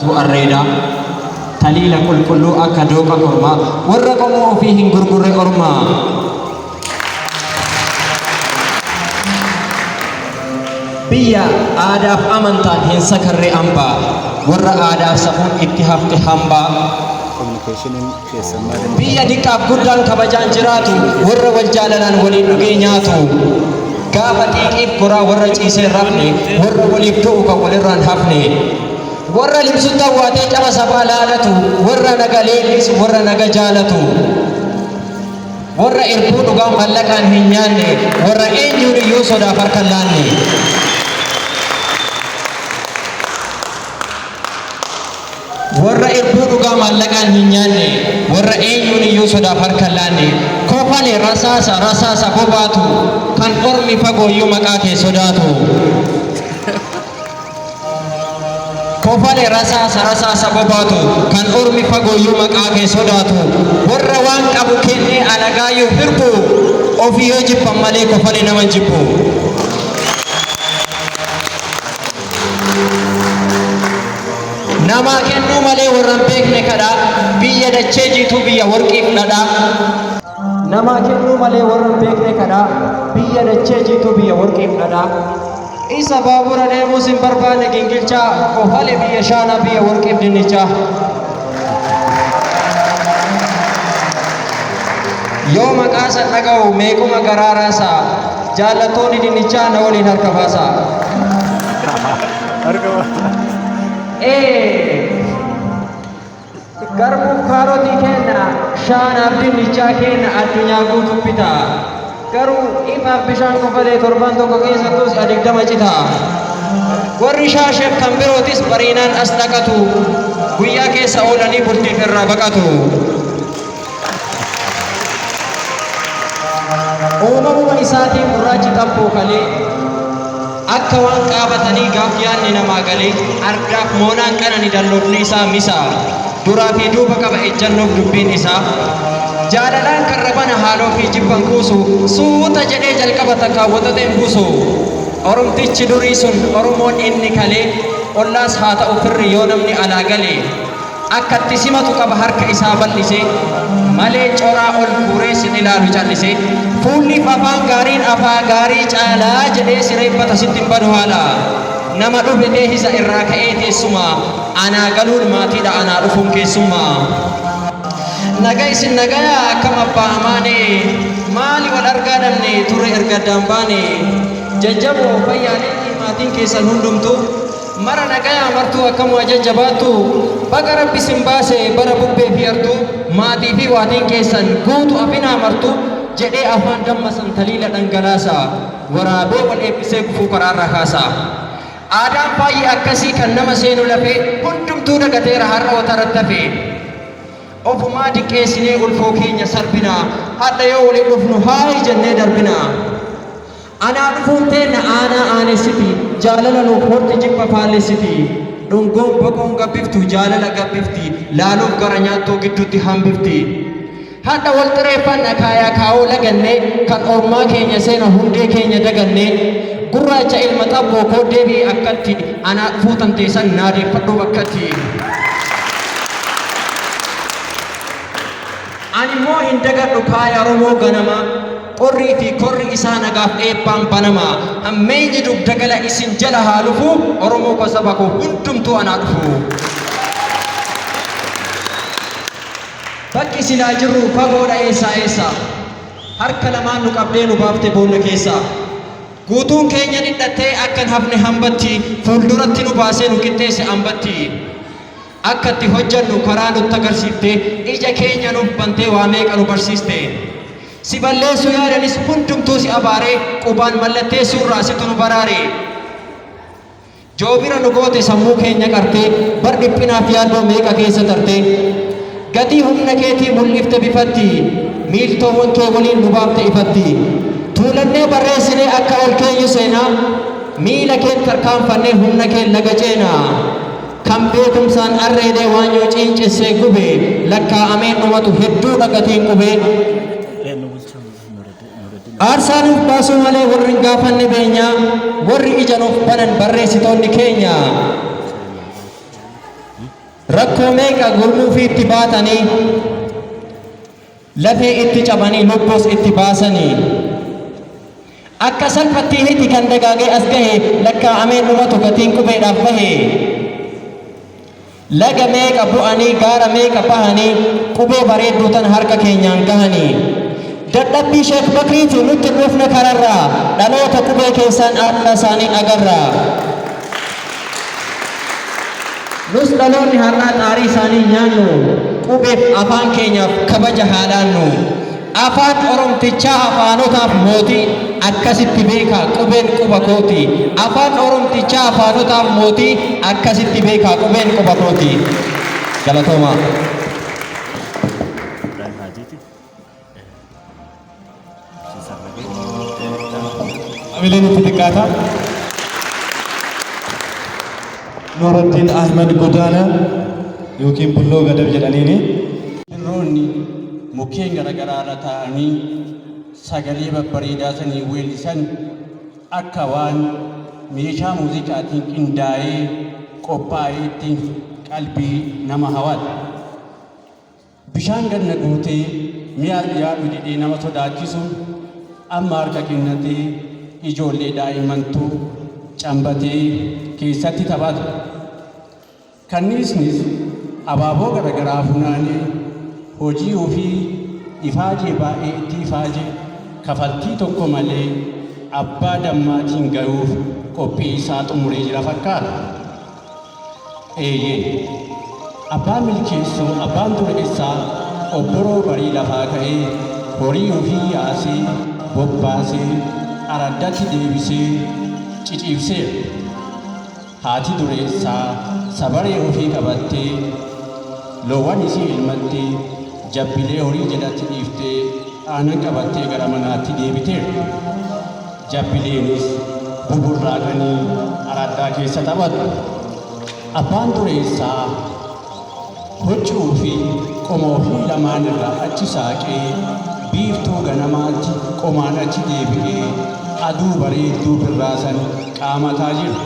arreeda taliila qulqulluu akka dooqa kormaa warra qomoo ofii hin gurgurre ormaa biyya aadaaf amantaan hin sakarre hambaa warra aadaaf safuun itti hafte hambaa biyya diqqaaf guddaan kabajaan jiraatu warra wal jaalalaan waliin dhugee nyaatu gaafa xiiqiif goraa warra ciisee rafne warra waliif du'u kan walirraan hafne warra limsuun tawwaatee caba sabaa laalatu warra naga leellisu warra naga jaalatu warra irbuu dhugaa mallaqaan hin nyaanne warra eenyuun iyyuu sodaaf harka hin laanne warra irbuu dhugaa mallaqaan hin nyaanne warra eenyuun iyyuu sodaaf harka hin laanne kofale rasaasa bobaatu kan ormi fagooyyuu maqaa kee sodaatu kofale rasaasa bobaatu kan ormi fagooyyuu maqaa kee sodaatu warra waan qabu kennee alagaayyuu hirbu ofii yoo jibban malee kofale nama jibbu nama kennuu malee warra hin beekne kadha biyya dachee jiitu biyya warqiif dhadha nama kennuu malee warra hin beekne kadha biyya dachee jiitu biyya warqiif dhadha isa baabura deemuus hin barbaanne gingilchaa kofale biyya shaana biyya warqiif dinnichaa yoo maqaa san dhaga'u meequma garaaraasa jaallattoonni dinnichaa na waliin harka baasa garbuuf kaarotii kenna shaanaaf dinnichaa kenna addunyaa guutuu bitaa garuu ifaaf bishaan kofalee torban tokko keessattus adigdama citaa warri shaasheef kan birootis bariinaan as dhaqatu guyyaa keessa oolanii bultiif irraa baqatu uumamuma isaatiin gurraachi tabboo kalee akka waan qaabatanii gaaf yaanni namaa galee argaaf moonaan qanani dalloofni isaa misaa duraa fi duuba qaba ejjannoof dubbiin isaa jaalalaan karrabana haaloo fi jibban kuusu suuta jedhee jalqaba takkaawwatateen buusu oromtichi durii sun oromoon inni kalee ollaas haa ta'u firri yoo namni alaa galee akkatti simatu qaba harka isaa bal'ise malee coraa ol guuree sin ilaalu callise fuulliif afaan gaariin afaa gaarii caalaa jedhee sireeffata sitti hin badu haala nama dhufetee hisa irraa ka'ee teessuma anaa galuun maatiidha anaa dhufuun keessummaa naga isin nagaya akkam abbaa amaane maali wal argaa dhabne turre ergaddaan baane jajjaboo fayyaalee maatiin keessan hundumtu mara nagaya martuu akkamu ajajjabaattu baga rabbi sin baase bara bubbee fi artuu maatii fi waatiin keessan guutu afinaa martu jedhee afaan dammasan taliila dhangalaasa waraabee wal eebbisee gufuu karaarraa kaasa aadaan baay'ee akkasii kan nama seenu lafee hundumtuu dagateera har'a wataratti hafee ofumaa diqqeessinee ulfoo keenya sarbinaa hadha yoo waliin dhufnu haayi jennee darbinaa anaa dhufuun teenna aanaa aanessiti jaalala nuuf horti jibba faallessiti dhungoon boqoon gabbiftu jaalala gabbifti laaluuf gara nyaattoo gidduutti hambifti hadha wal xireeffanna kaayaa kaa'uu laganne kan ormaa keenya seena hundee keenya daganne gurraacha ilma xabboo kooddee fi akkatti anaa dhufuu tanteessan naadeeffadhu bakkatti ani moo hin dagadhu kaaya oromoo ganama qorrii fi korri isaa nagaaf eebbaan banama ammeenyi dugdagala isin jala haa lufu oromoo gosa bakoo hundumtuu anaa dhufu bakki silaa jirru fagoodha eessa harka lamaan nu qabdee nu baafte boolla keessa guutuun keenya dhidhattee akkan hafne hambatti fuulduratti nu baasee nu qixxeesse hambatti akkatti hojjannu karaa nutti agarsiifte ija keenya nuuf bantee waa meeqa nu barsiiste si balleessu yaadanis hundumtuu si abaaree qubaan mallattee suurraa situ nu baraare joobira nu goote sammuu keenya qartee bar dhiphinaaf yaaddoo meeqa keessa tarte gatii humna keetii mul'ifte bifatti miiltoowwan kee waliin nu baafte ifatti tuulannee barreessinee akka ol keenyu seenaa miila keen tarkaanfannee humna keen laga ceenaa kan beekumsaan arreedee waan yoo ciincessee gube lakkaa'amee dhumatu hedduu dhagatiin qubee aarsaa nuuf baasuu malee warri hin gaafanne beenyaa warri ija nuuf banan barreessitoonni keenya rakkoo meeqa gurmuu fi itti baatanii lafee itti cabanii lubbuus itti baasanii akka salphatti hiti kan dagaagee as gahe lakkaa'amee dhumatu gatiin qubeedhaaf bahe laga meeqa bu'anii gaara meeqa bahanii qubee bareedduu tan harka keenyaan gahanii dadhabbii Sheek Bakriitu nutti dhufne kararraa dhaloota qubee keessaan aadha isaanii agarraa nus dhaloonni har'aa xaarii isaanii nyaannu qubeef afaan keenyaaf kabaja haalaannu afaan oromtichaa afaanotaaf mootii akkasitti beekaa qubeen quba kooti afaan oromtichaa afaanotaaf mootii akkasitti beekaa qubeen quba kooti galatoomaa amileen itti xiqqaata Nuruddin Ahmed Godaana yookiin Bulloo Gadab jedhaniini Roonni mukkeen garaagaraa irra taa'anii sagalee babbareedaa sanii weellisan akka waan meeshaa muuziqaatiin qindaa'ee qophaa'eetti qalbii nama hawata. Bishaan ganna guutee mi'a yaadu didhee nama sodaachisu amma harka kennatee ijoollee daa'immantuu cambatee keessatti taphata. Kanniisnis abaaboo garaagaraa funaanee hojii ofii ifaajee baay'ee itti ifaajee kafaltii tokko malee abbaa dammaatiin ga'uuf qophii isaa xumuree jira fakkaata. Eeyyee abbaan milkeessuu abbaan dureessaa obboroo barii lafaa ka'ee horii ofii yaasee bobbaasee araddatti deebisee ciciibseera. Haati dureessaa sabaree ofii qabattee loowwan isii ilmattee jabbilee horii jalatti dhiiftee aanan qabattee gara manaatti deebiteera. Jabbileenis buburraaqanii araddaa keessa taphatu. Abbaan dureessaa huccuu fi qoma ofii lamaan irraa achi saaqee biiftuu ganamaatti qomaan achi deebi'ee aduu bareedduu birraasan qaamataa jira.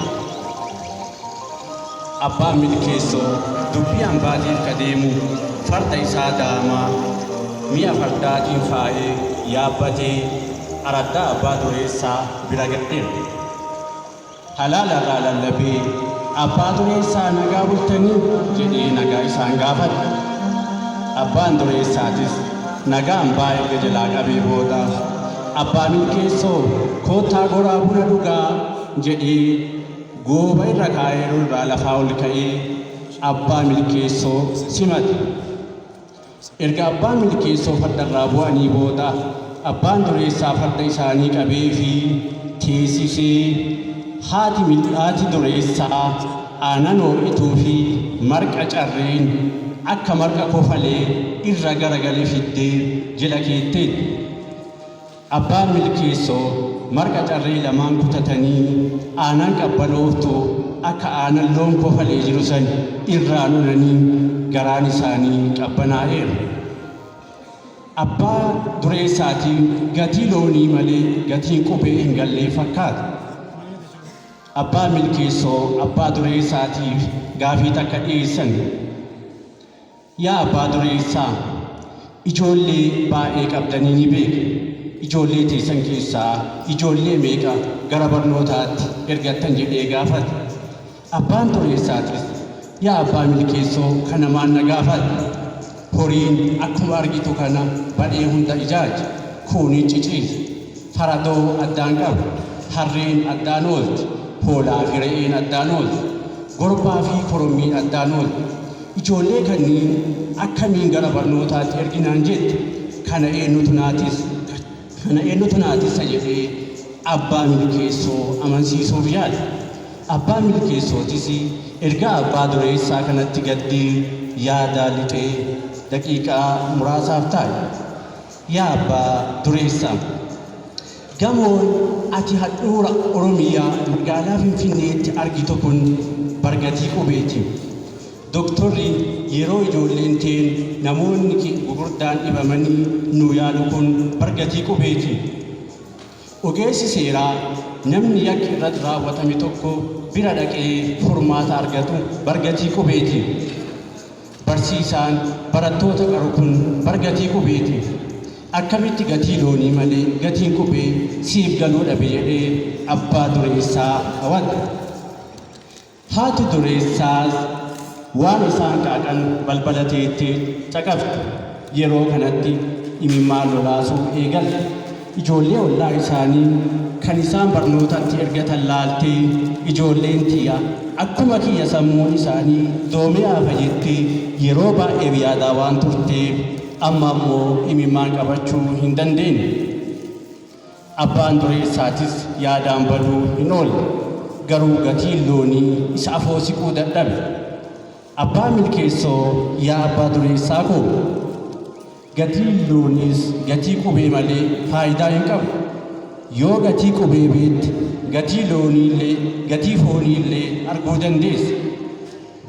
Abbaan milkeessoo dubbii hambaatiif ka deemu farda isaa daamaa mi'a fardaatiin faayee yaabbatee araddaa abbaa dureessaa bira ga'eera. Halaala irraa lallabee abbaa dureessaa nagaa bultanii jedhee nagaa isaan gaafate. Abbaan dureessaatis nagaan baay'ee jalaa qabee booda abbaa milkeessoo koottaa goraa buna dhugaa jedhee gooba irra kaa'ee irraa lafaa ol ka'ee abbaa milkeessoo simate. Erga abbaan milkeessoo fardarraa bu'anii booda abbaan dureessaa farda isaanii qabee fi teessisee haati dureessaa aanan ho'ituu fi marqa carreen akka marqa kofalee irra garagalee fiddee jala keetteetti. Abbaan milkeessoo marqa carree lamaan kutatanii aanan qabbanooftuu akka aanan loon kofalee jiru san irraa nunanii garaan isaanii qabbanaa'eera. Abbaa dureessaatiin gatii loonii malee gatiin qubee hin gallee fakkaata. Abbaa milkeessoo abbaa dureessaatiif gaafii takka dhiyeessan. Yaa abbaa dureessaa, ijoollee baay'ee qabdanii ni beeka. Ijoollee teessan keessaa ijoollee meeqa gara barnootaatti ergattan jedhee gaafate. Abbaan dureessaatis yaa abbaa milkeessoo kana maan na gaafate. Horiin akkuma argitu kana badhee hunda ijaaja. Kuunii ciciisa. Faradoo addaan qaba. Harreen addaan oolti. Hoolaa fi re'een addaan oolti. Gorbaa fi korommiin addaan oolti. Ijoollee kanniin akkamiin gara barnootaatti erginaan jette kana eenyutu naatisa jedhee abbaa milkeessoo amansiisuuf yaada. Abbaan milkeessootis erga abbaa dureessaa kanatti gaddee yaada lixee daqiiqaa muraasaaf taa'e. Yaa abbaa dureessaa, gamoon ati handhuura Oromiyaa magaalaa Finfinneetti argitu kun bargatii qubeeti. Doktorri yeroo ijoolleen teen namoonni gurguddaan dhibamanii nu yaalu kun bargatii qubeeti. Ogeessi seeraa namni yakki irratti raawwatame tokko bira dhaqee furmaata argatu bargatii qubeeti. barsiisaan barattoota qaru kun bar gatii qubeetiif akkamitti gatii loonii malee gatiin qubee siif galuu dhabe jedhee abbaa dureessaa hawate. Haati dureessaas waan isaan qaaqan balbala teettee caqafte. Yeroo kanatti imimmaan lolaasuu eegalte. Ijoollee ollaa isaanii kan isaan barnootatti ergatan laaltee ijoolleen tiyya akkuma kiyya sammuun isaanii doomee hafa jettee yeroo baay'ee yaadaa waan turteef amma ammoo imimmaan qabachuu hin dandeenye. Abbaan dureessaatis yaadaan baduu hin oolle. Garuu gatiin loonii isa afoo siquu dadhabe. Abbaa milkeessoo yaa abbaa dureessaa koo, gatiin looniis gatii qubee malee faayidaa hin qabu. Yoo gatii qubee beekte gatii looniillee gatii fooniillee arguu dandeessa.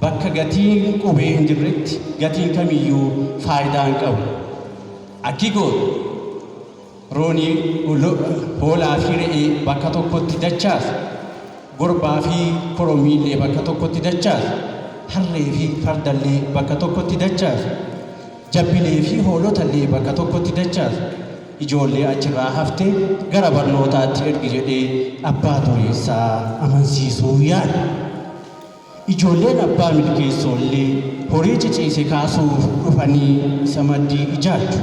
Bakka gatiin qubee hin jirretti gatiin kamiyyuu faayidaa hin qabu. Akki gootu roonii hoolaa fi re'ee bakka tokkotti dachaasa. Gorbaa fi korommiillee bakka tokkotti dachaasa. Harree fi fardallee bakka tokkotti dachaasa. Jabbilee fi hoolotallee bakka tokkotti dachaasa. Ijoollee achirraa haftee gara barnootaatti ergi jedhee abbaa dureessaa amansiisuu yaada. Ijoolleen abbaa milkeessoollee horii ciciise kaasuuf dhufanii isa maddii ijaartu.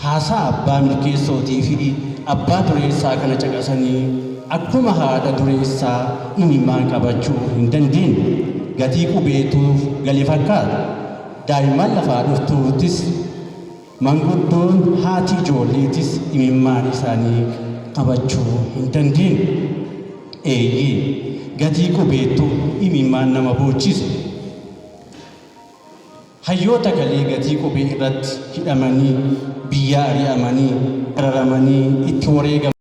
Haasaa abbaa milkeessootii fi abbaa dureessaa kana caqasanii akkuma haadha dureessaa imimmaan qabachuu hin dandeenye. Gatii qubeetuuf gale fakkaata. Daa'imman lafaa dhuftuutis manguddoon haati ijoolleetis imimmaan isaanii qabachuu hin dandeenye. Eeyyee gatii qubeetu imimmaan nama boochisa. Hayyoota galee gatii qubee irratti hidhamanii biyya ari'amanii dararamanii itti wareegaman.